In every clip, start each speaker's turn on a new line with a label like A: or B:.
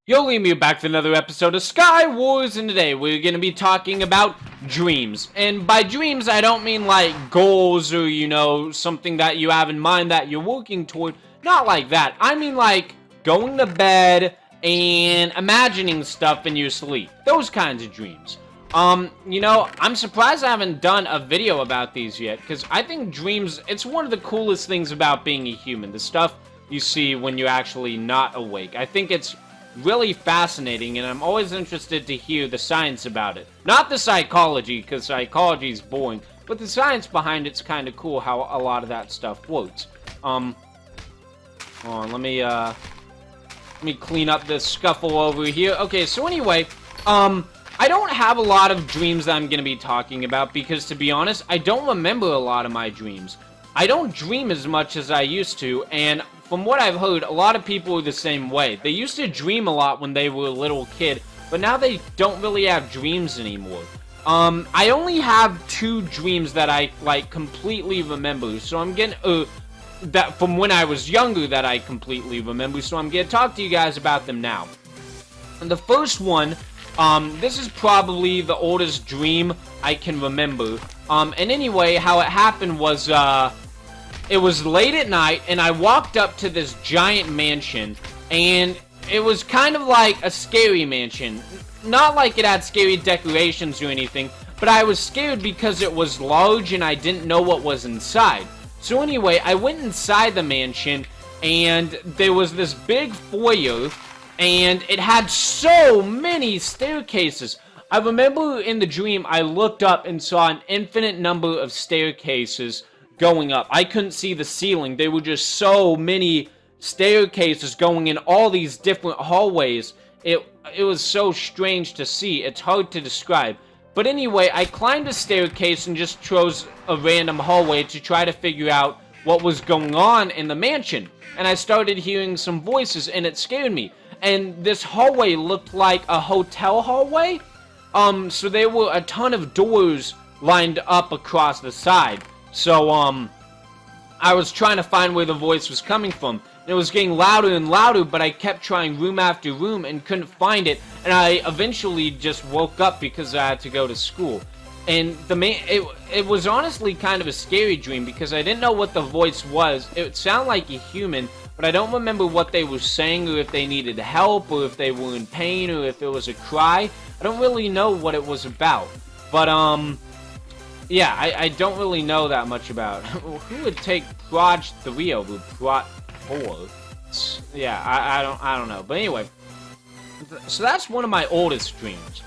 A: Yo, Liam here, back for another episode of Skywars, and today we're going to be talking about dreams. And by dreams, I don't mean like goals or, something that you have in mind that you're working toward. Not like that. I mean like going to bed and imagining stuff in your sleep. Those kinds of dreams. I'm surprised I haven't done a video about these yet, because I think dreams, it's one of the coolest things about being a human. The stuff you see when you're actually not awake. I think it's really fascinating, and I'm always interested to hear the science about it. Not the psychology, because psychology is boring, but the science behind it's kind of cool how a lot of that stuff works. Hold on, let me clean up this scuffle over here. Okay, so anyway, I don't have a lot of dreams that I'm going to be talking about, because to be honest, I don't remember a lot of my dreams. I don't dream as much as I used to, and from what I've heard, a lot of people are the same way. They used to dream a lot when they were a little kid, but now they don't really have dreams anymore. I only have 2 dreams that I, completely remember, so I'm getting, that from when I was younger that I completely remember, so I'm gonna talk to you guys about them now. And the first one, this is probably the oldest dream I can remember. And anyway, how it happened was, it was late at night, and I walked up to this giant mansion, and it was kind of like a scary mansion. Not like it had scary decorations or anything, but I was scared because it was large and I didn't know what was inside. So anyway, I went inside the mansion, and there was this big foyer, and it had so many staircases. I remember in the dream, I looked up and saw an infinite number of staircases going up. I couldn't see the ceiling. There were just so many staircases going in all these different hallways. It was so strange to see. It's hard to describe. But anyway, I climbed a staircase and just chose a random hallway to try to figure out what was going on in the mansion. And I started hearing some voices, and it scared me. And this hallway looked like a hotel hallway. So there were a ton of doors lined up across the side. So, I was trying to find where the voice was coming from. It was getting louder and louder, but I kept trying room after room and couldn't find it. And I eventually just woke up because I had to go to school. And it was honestly kind of a scary dream because I didn't know what the voice was. It sounded like a human, but I don't remember what they were saying, or if they needed help, or if they were in pain, or if it was a cry. I don't really know what it was about. But, yeah, I don't really know that much about it. Who would take Proj 3 over Proj 4? Yeah, I don't know. But anyway, so that's one of my oldest dreams.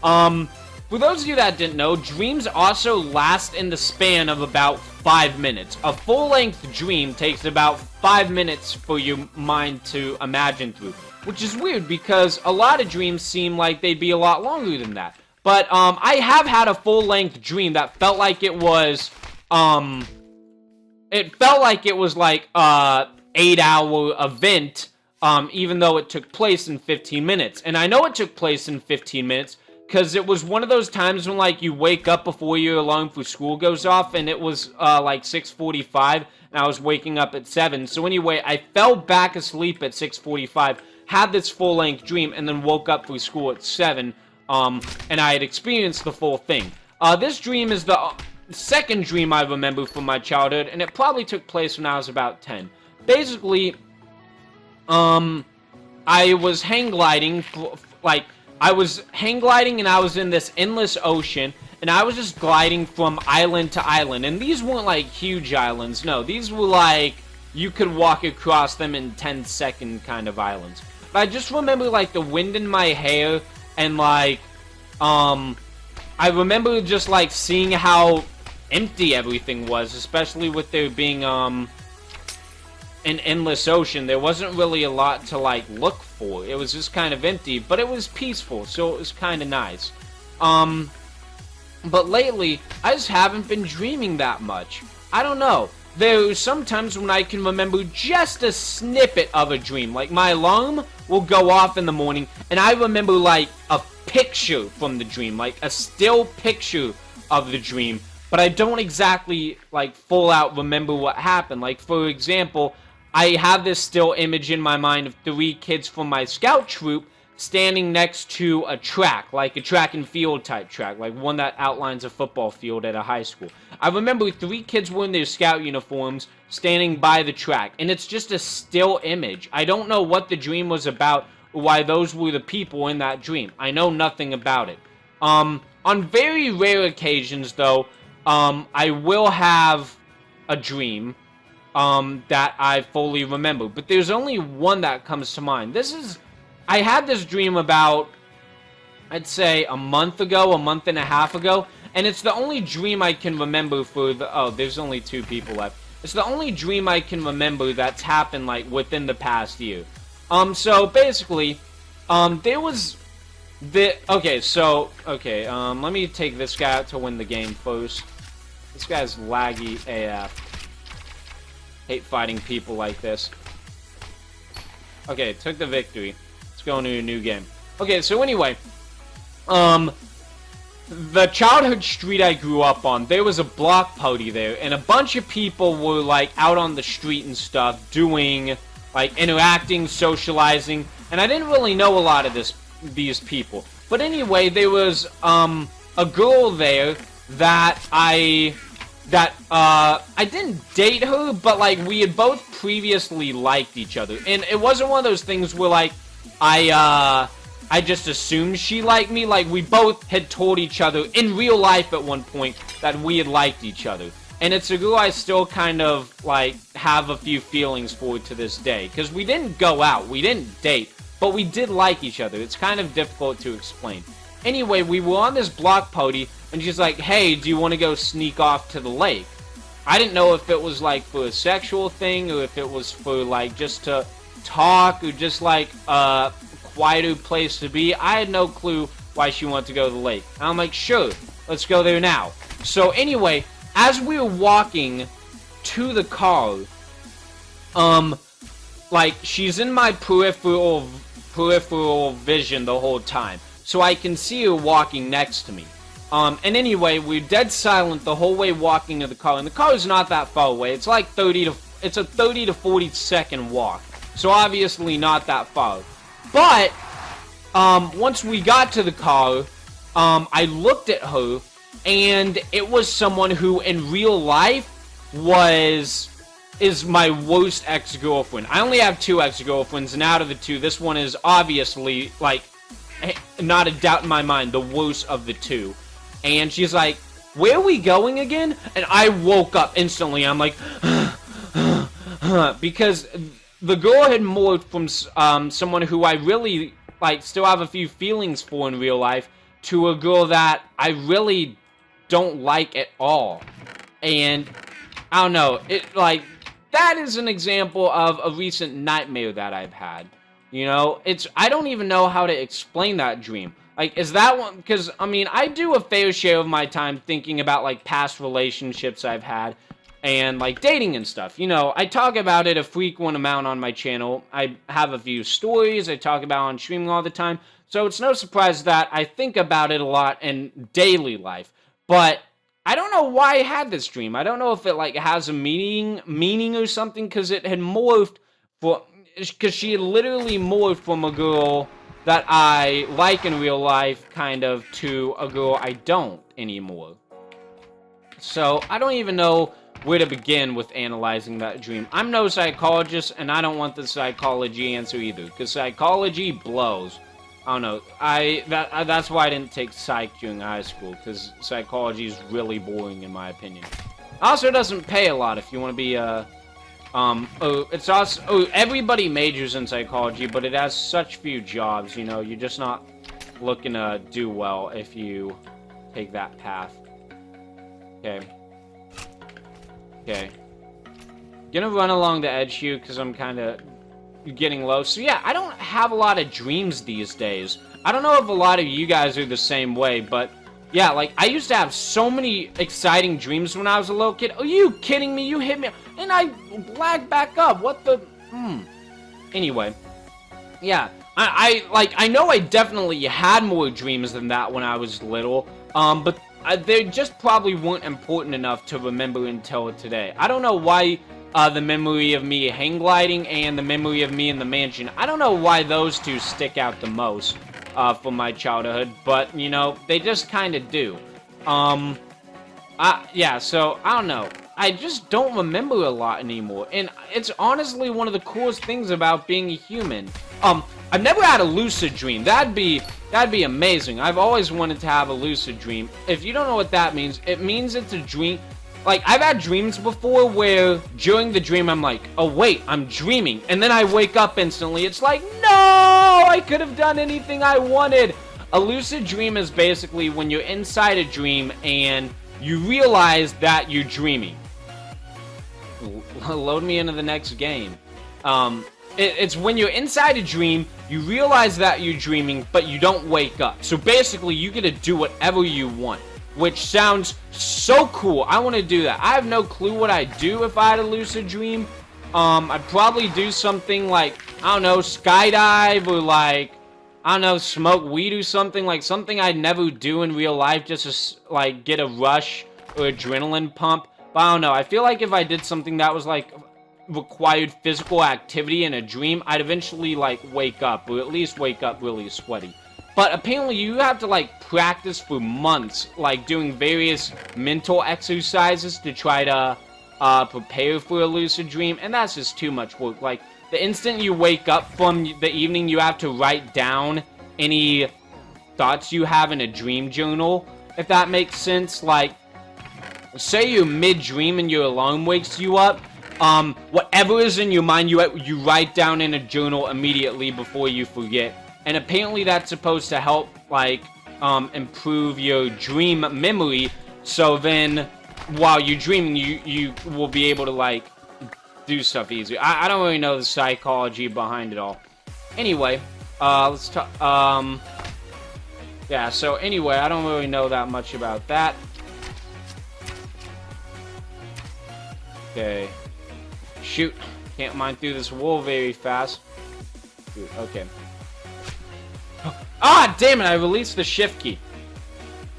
A: For those of you that didn't know, dreams also last in the span of about 5 minutes. A full-length dream takes about 5 minutes for your mind to imagine through, which is weird because a lot of dreams seem like they'd be a lot longer than that. But, I have had a full-length dream that felt like it was, like, 8-hour event, even though it took place in 15 minutes. And I know it took place in 15 minutes, because it was one of those times when, like, you wake up before your alarm for school goes off, and it was, like, 6:45, and I was waking up at 7. So anyway, I fell back asleep at 6:45, had this full-length dream, and then woke up for school at 7, and I had experienced the full thing. This dream is the second dream I remember from my childhood, and it probably took place when I was about 10. Basically, I was hang gliding, I was hang gliding, and I was in this endless ocean, and I was just gliding from island to island, and these weren't, like, huge islands, no, these were, like, you could walk across them in 10-second kind of islands. But I just remember, like, the wind in my hair, and, like, I remember just, like, seeing how empty everything was, especially with there being, an endless ocean. There wasn't really a lot to, like, look for. It was just kind of empty, but it was peaceful, so it was kind of nice. But lately, I just haven't been dreaming that much. I don't know. There are some times when I can remember just a snippet of a dream. Like, my alarm will go off in the morning, and I remember, like, a picture from the dream. Like, a still picture of the dream. But I don't exactly, like, full out remember what happened. Like, for example, I have this still image in my mind of 3 kids from my scout troop standing next to a track, like a track and field type track, like one that outlines a football field at a high school. I remember 3 kids wearing their scout uniforms standing by the track, and it's just a still image. I don't know what the dream was about, or why those were the people in that dream. I know nothing about it. On very rare occasions, though, I will have a dream that I fully remember, but there's only one that comes to mind. I had this dream about, I'd say, a month and a half ago, and it's the only dream I can remember for oh, there's only 2 people left. It's the only dream I can remember that's happened, like, within the past year. So, basically, there was let me take this guy out to win the game first. This guy's laggy AF. Hate fighting people like this. Okay, took the victory. Let's go into a new game. Okay, so anyway, the childhood street I grew up on, there was a block party there, and a bunch of people were, like, out on the street and stuff, doing, like, interacting, socializing, and I didn't really know a lot of these people. But anyway, there was, a girl there that I didn't date her, but, like, we had both previously liked each other, and it wasn't one of those things where, like, I just assumed she liked me. Like, we both had told each other in real life at one point that we had liked each other. And it's a girl I still kind of, like, have a few feelings for to this day. Because we didn't go out, we didn't date, but we did like each other. It's kind of difficult to explain. Anyway, we were on this block party, and she's like, hey, do you want to go sneak off to the lake? I didn't know if it was, like, for a sexual thing, or if it was for, like, just to talk, or just, like, a quieter place to be. I had no clue why she wanted to go to the lake. And I'm like, sure, let's go there now. So anyway, as we were walking to the car, like, she's in my peripheral vision the whole time. So I can see her walking next to me. And anyway, we're dead silent the whole way walking to the car. And the car is not that far away. It's like it's a 30 to 40 second walk. So obviously not that far. But, once we got to the car, I looked at her, and it was someone who, in real life, is my worst ex-girlfriend. I only have 2 ex-girlfriends, and out of the 2, this one is obviously, like, not a doubt in my mind, the worst of the 2. And she's like, where are we going again? And I woke up instantly. I'm like, because the girl had morphed from someone who I really, like, still have a few feelings for in real life, to a girl that I really don't like at all. And, I don't know, that is an example of a recent nightmare that I've had. You know, I don't even know how to explain that dream. Like, is that one, because, I mean, I do a fair share of my time thinking about, like, past relationships I've had, and, like, dating and stuff. You know, I talk about it a frequent amount on my channel. I have a few stories I talk about on streaming all the time. So it's no surprise that I think about it a lot in daily life. But I don't know why I had this dream. I don't know if it, like, has a meaning or something, because it had morphed because she had literally morphed from a girl that I like in real life, kind of, to a girl I don't anymore. So, I don't even know where to begin with analyzing that dream. I'm no psychologist, and I don't want the psychology answer either, because psychology blows. I don't know. That's why I didn't take psych during high school, because psychology is really boring in my opinion. Also, it doesn't pay a lot if you want to be it's also, everybody majors in psychology, but it has such few jobs, you know, you're just not looking to do well if you take that path. Okay. Gonna run along the edge here, because I'm kind of getting low. So yeah, I don't have a lot of dreams these days. I don't know if a lot of you guys are the same way, but yeah, like, I used to have so many exciting dreams when I was a little kid. Are you kidding me? You hit me, and I lagged back up. What the? Anyway, yeah, I know I definitely had more dreams than that when I was little, but they just probably weren't important enough to remember until today. I don't know why the memory of me hang gliding and the memory of me in the mansion. I don't know why those two stick out the most from my childhood, but, you know, they just kind of do. Yeah, so, I don't know. I just don't remember a lot anymore, and it's honestly one of the coolest things about being a human. I've never had a lucid dream. That'd be amazing. I've always wanted to have a lucid dream. If you don't know what that means, it means it's a dream. Like, I've had dreams before where during the dream I'm like, oh wait, I'm dreaming. And then I wake up instantly. It's like, no, I could have done anything I wanted. A lucid dream is basically when you're inside a dream and you realize that you're dreaming. Load me into the next game. It's when you're inside a dream, you realize that you're dreaming, but you don't wake up. So basically, you get to do whatever you want, which sounds so cool. I want to do that. I have no clue what I'd do if I had a lucid dream. I'd probably do something like, I don't know, skydive, or like, I don't know, smoke weed or something. Like, something I'd never do in real life, just to, like, get a rush or adrenaline pump. But I don't know. I feel like if I did something that was, like, required physical activity in a dream, I'd eventually, like, wake up, or at least wake up really sweaty. But apparently you have to, like, practice for months, like, doing various mental exercises to try to prepare for a lucid dream, and that's just too much work. Like, the instant you wake up from the evening, you have to write down any thoughts you have in a dream journal, if that makes sense. Like, say you're mid-dream and your alarm wakes you up, whatever is in your mind, you write down in a journal immediately before you forget. And apparently that's supposed to help, like, improve your dream memory. So then, while you're dreaming, you will be able to, like, do stuff easier. I don't really know the psychology behind it all. Anyway, let's talk, yeah, so anyway, I don't really know that much about that. Okay. Shoot. Can't mine through this wall very fast. Dude, okay. Ah, damn it, I released the shift key.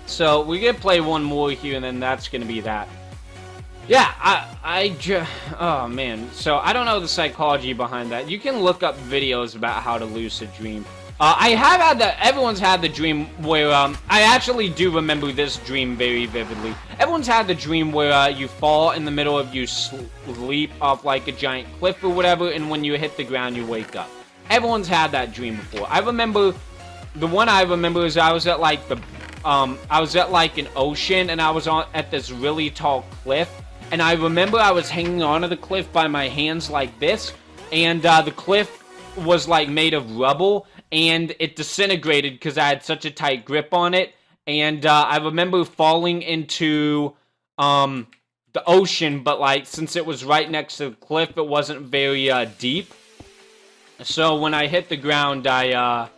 A: So, we're gonna play one more here, and then that's gonna be that. Yeah, oh man. So, I don't know the psychology behind that. You can look up videos about how to lucid dream. I have had everyone's had the dream where, I actually do remember this dream very vividly. Everyone's had the dream where, you fall in the middle of your sleep off, like, a giant cliff or whatever, and when you hit the ground, you wake up. Everyone's had that dream before. I remember, the one I remember is I was at, like, an ocean, and I was at this really tall cliff, and I remember I was hanging onto the cliff by my hands like this, and, the cliff was, like, made of rubble, and it disintegrated because I had such a tight grip on it. And I remember falling into the ocean, but like since it was right next to the cliff, it wasn't very deep. So when I hit the ground, I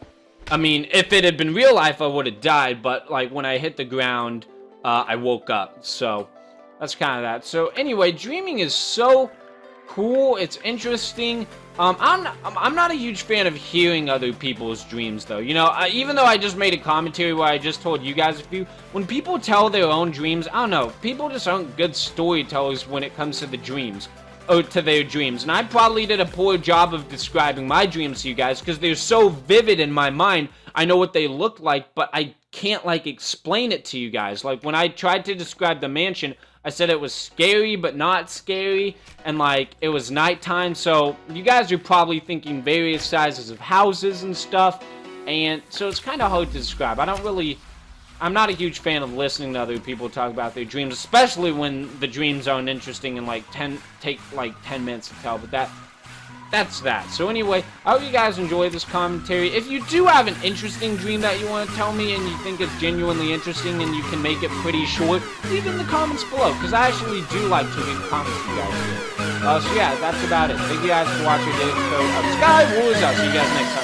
A: mean, if it had been real life, I would have died. But like when I hit the ground, I woke up. So that's kind of that. So anyway, dreaming is so cool. It's interesting. I'm not a huge fan of hearing other people's dreams, though. You know, even though I just made a commentary where I just told you guys a few, when people tell their own dreams, I don't know, people just aren't good storytellers when it comes to the dreams, or to their dreams. And I probably did a poor job of describing my dreams to you guys, because they're so vivid in my mind. I know what they look like, but I can't, like, explain it to you guys. Like, when I tried to describe the mansion, I said it was scary, but not scary, and, like, it was nighttime, so you guys are probably thinking various sizes of houses and stuff, and so it's kind of hard to describe. I'm not a huge fan of listening to other people talk about their dreams, especially when the dreams aren't interesting and, like, take, like, 10 minutes to tell, but that's that. So anyway, I hope you guys enjoy this commentary. If you do have an interesting dream that you want to tell me and you think it's genuinely interesting and you can make it pretty short, leave it in the comments below, because I actually do like to read comments you guys do. So yeah, that's about it. Thank you guys for watching today's episode of Skywars. I'll see you guys next time.